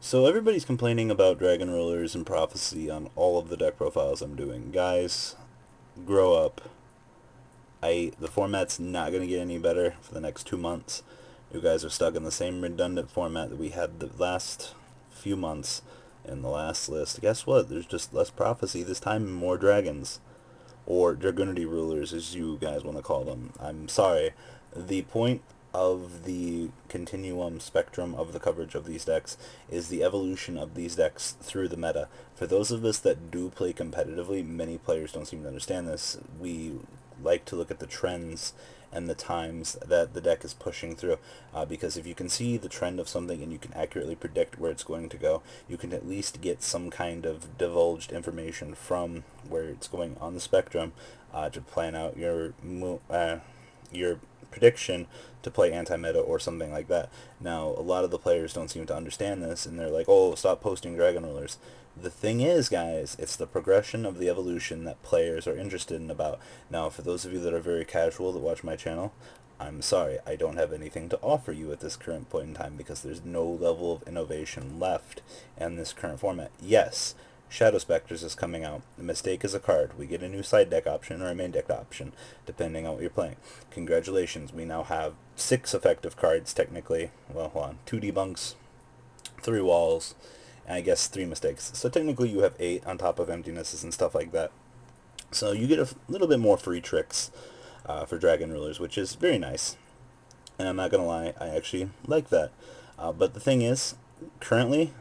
So everybody's complaining about Dragon Rulers and Prophecy on all of the deck profiles I'm doing. Guys, grow up. The format's not going to get any better for the next 2 months. You guys are stuck in the same redundant format that we had the last few months in the last list. Guess what? There's just less Prophecy, this time more Dragons. Or Dragunity Rulers, as you guys want to call them. I'm sorry. The point of the continuum spectrum of the coverage of these decks is the evolution of these decks through the meta. For those of us that do play competitively, many players don't seem to understand this. We like to look at the trends and the times that the deck is pushing through, because if you can see the trend of something and you can accurately predict where it's going to go, you can at least get some kind of divulged information from where it's going on the spectrum, to plan out your prediction to play anti-meta or something like that. Now, a lot of the players don't seem to understand this, and they're like, oh, stop posting Dragon Rulers. The thing is, guys, it's the progression of the evolution that players are interested in about. Now, for those of you that are very casual that watch my channel, I'm sorry, I don't have anything to offer you at this current point in time because there's no level of innovation left in this current format. Yes, Shadow Spectres is coming out. The Mistake is a card. We get a new side deck option or a main deck option, depending on what you're playing. Congratulations, we now have 6 effective cards, technically. Well, hold on. 2 debunks, 3 walls, and I guess 3 mistakes. So technically you have 8 on top of emptinesses and stuff like that. So you get a little bit more free tricks for Dragon Rulers, which is very nice. And I'm not going to lie, I actually like that. But the thing is, currently,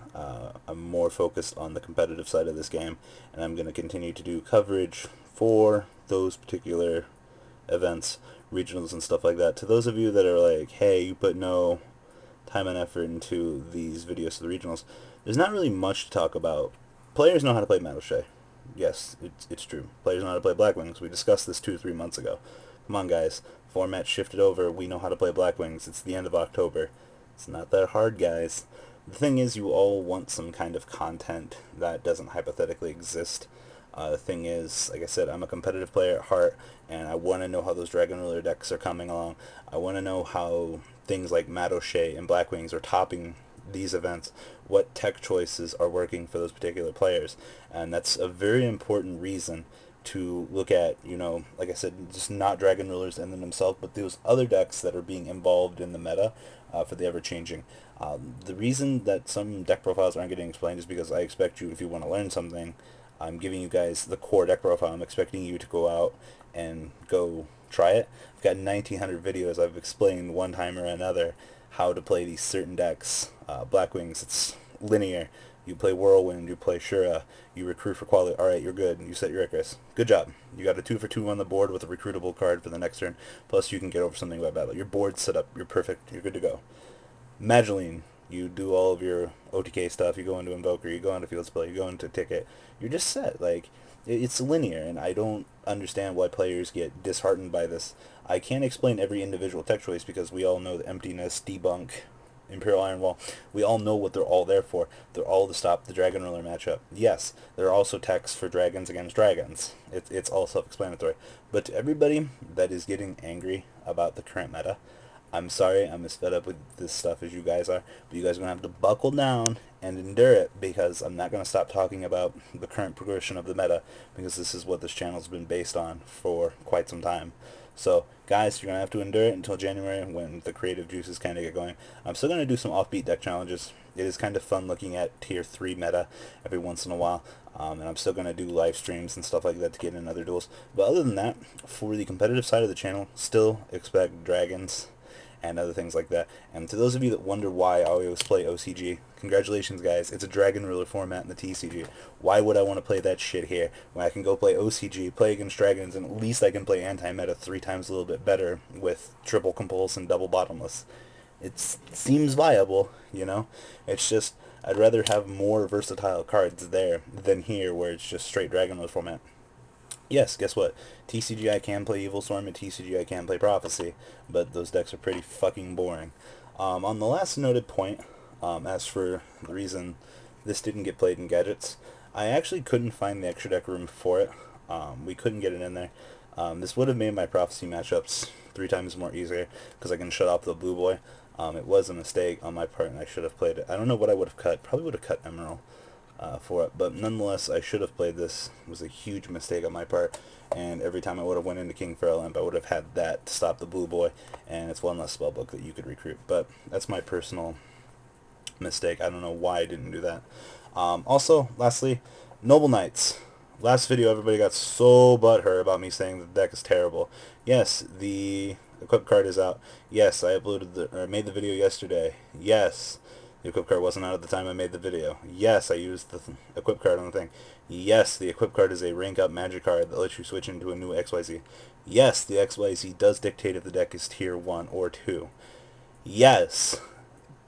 I'm more focused on the competitive side of this game, and I'm going to continue to do coverage for those particular events, regionals and stuff like that. To those of you that are like, hey, you put no time and effort into these videos for the regionals, there's not really much to talk about. Players know how to play Madoshay. Yes, it's true. Players know how to play Black Wings. We discussed this 2 or 3 months ago. Come on, guys. Format shifted over. We know how to play Black Wings. It's the end of October. It's not that hard, guys. The thing is, you all want some kind of content that doesn't hypothetically exist. The thing is, like I said, I'm a competitive player at heart, and I want to know how those Dragon Ruler decks are coming along. I want to know how things like Madoshay and Black Wings are topping these events, what tech choices are working for those particular players, and that's a very important reason to look at, like I said, just not Dragon Rulers in themselves, but those other decks that are being involved in the meta for the ever-changing. The reason that some deck profiles aren't getting explained is because I expect you, if you want to learn something, I'm giving you guys the core deck profile. I'm expecting you to go out and go try it. I've got 1900 videos. I've explained one time or another how to play these certain decks. Black Wings, it's linear. You play Whirlwind, you play Shura, you recruit for quality. Alright, you're good. You set your Icarus. Good job. You got a 2 for 2 on the board with a recruitable card for the next turn. Plus you can get over something by battle. Your board's set up. You're perfect. You're good to go. Mageline, you do all of your OTK stuff. You go into Invoker, you go into Field Spell, you go into Ticket. You're just set. Like, it's linear, and I don't understand why players get disheartened by this. I can't explain every individual tech choice because we all know the Emptiness, Debunk, Imperial Iron Wall. We all know what they're all there for. They're all to stop the Dragon Ruler matchup. Yes, there are also techs for dragons against dragons. It's all self-explanatory. But to everybody that is getting angry about the current meta, I'm sorry, I'm as fed up with this stuff as you guys are, but you guys are going to have to buckle down and endure it, because I'm not going to stop talking about the current progression of the meta, because this is what this channel's been based on for quite some time. So, guys, you're going to have to endure it until January when the creative juices kind of get going. I'm still going to do some offbeat deck challenges. It is kind of fun looking at Tier 3 meta every once in a while, and I'm still going to do live streams and stuff like that to get in other duels. But other than that, for the competitive side of the channel, still expect dragons and other things like that. And to those of you that wonder why I always play OCG, congratulations, guys. It's a Dragon Ruler format in the TCG. Why would I want to play that shit here when I can go play OCG, play against dragons, and at least I can play anti-meta 3 times a little bit better with triple compulse and double bottomless? It seems viable, It's just, I'd rather have more versatile cards there than here where it's just straight Dragon Ruler format. Yes, guess what? TCG I can play Evil Storm, and TCG I can play Prophecy, but those decks are pretty fucking boring. On the last noted point, as for the reason this didn't get played in Gadgets, I actually couldn't find the extra deck room for it. We couldn't get it in there. This would have made my Prophecy matchups 3 times more easier, because I can shut off the Blue Boy. It was a mistake on my part, and I should have played it. I don't know what I would have cut. Probably would have cut Emerald for it, but nonetheless, I should have played this. It was a huge mistake on my part, and every time I would have went into King Pharaoh Imp, I would have had that to stop the blue boy, and it's one less spellbook that you could recruit. But that's my personal mistake. I don't know why I didn't do that. Also, lastly, Noble Knights. Last video, everybody got so butthurt about me saying the deck is terrible. Yes, the equip card is out. Yes, I made the video yesterday. Yes, the equip card wasn't out at the time I made the video. Yes, I used the equip card on the thing. Yes, the equip card is a rank up magic card that lets you switch into a new XYZ. Yes, the XYZ does dictate if the deck is tier 1 or 2. Yes,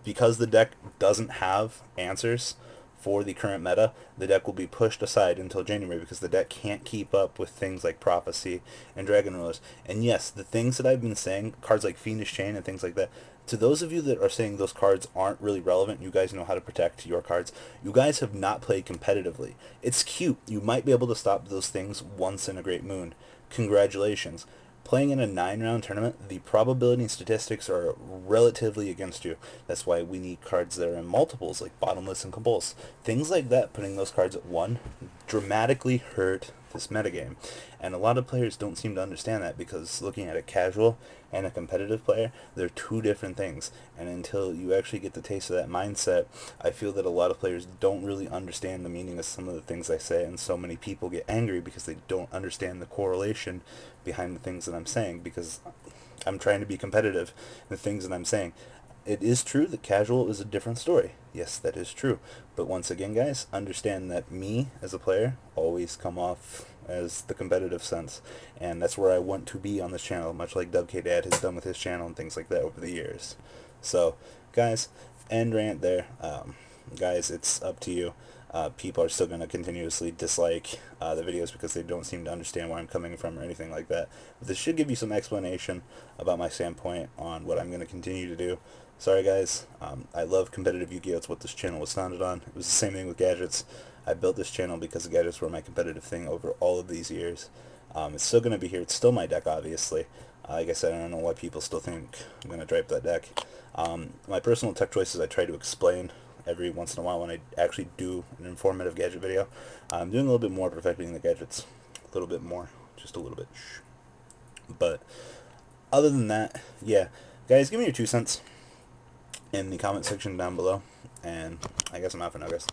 because the deck doesn't have answers for the current meta, the deck will be pushed aside until January because the deck can't keep up with things like Prophecy and Dragon Rulers. And yes, the things that I've been saying, cards like Fiendish Chain and things like that, to those of you that are saying those cards aren't really relevant, you guys know how to protect your cards, you guys have not played competitively. It's cute. You might be able to stop those things once in a great moon. Congratulations. Playing in a 9-round tournament, the probability and statistics are relatively against you. That's why we need cards that are in multiples, like Bottomless and Compulse. Things like that, putting those cards at 1, dramatically hurt this metagame. And a lot of players don't seem to understand that because looking at a casual and a competitive player, they're two different things. And until you actually get the taste of that mindset, I feel that a lot of players don't really understand the meaning of some of the things I say, and so many people get angry because they don't understand the correlation behind the things that I'm saying, because I'm trying to be competitive in the things that I'm saying. It is true that casual is a different story. Yes, that is true. But once again, guys, understand that me as a player always come off as the competitive sense, and that's where I want to be on this channel, much like WKDad has done with his channel and things like that over the years. So, guys, end rant there. Guys, it's up to you. People are still going to continuously dislike the videos because they don't seem to understand where I'm coming from or anything like that. But this should give you some explanation about my standpoint on what I'm going to continue to do. Sorry guys, I love competitive Yu-Gi-Oh! It's what this channel was founded on. It was the same thing with gadgets. I built this channel because the gadgets were my competitive thing over all of these years. It's still going to be here. It's still my deck, obviously. Like I said, I don't know why people still think I'm going to drape that deck. My personal tech choices I try to explain every once in a while when I actually do an informative gadget video. I'm doing a little bit more perfecting the gadgets. A little bit more. Just a little bit. But other than that, yeah. Guys, give me your 2 cents in the comment section down below. And I guess I'm out for now, guys.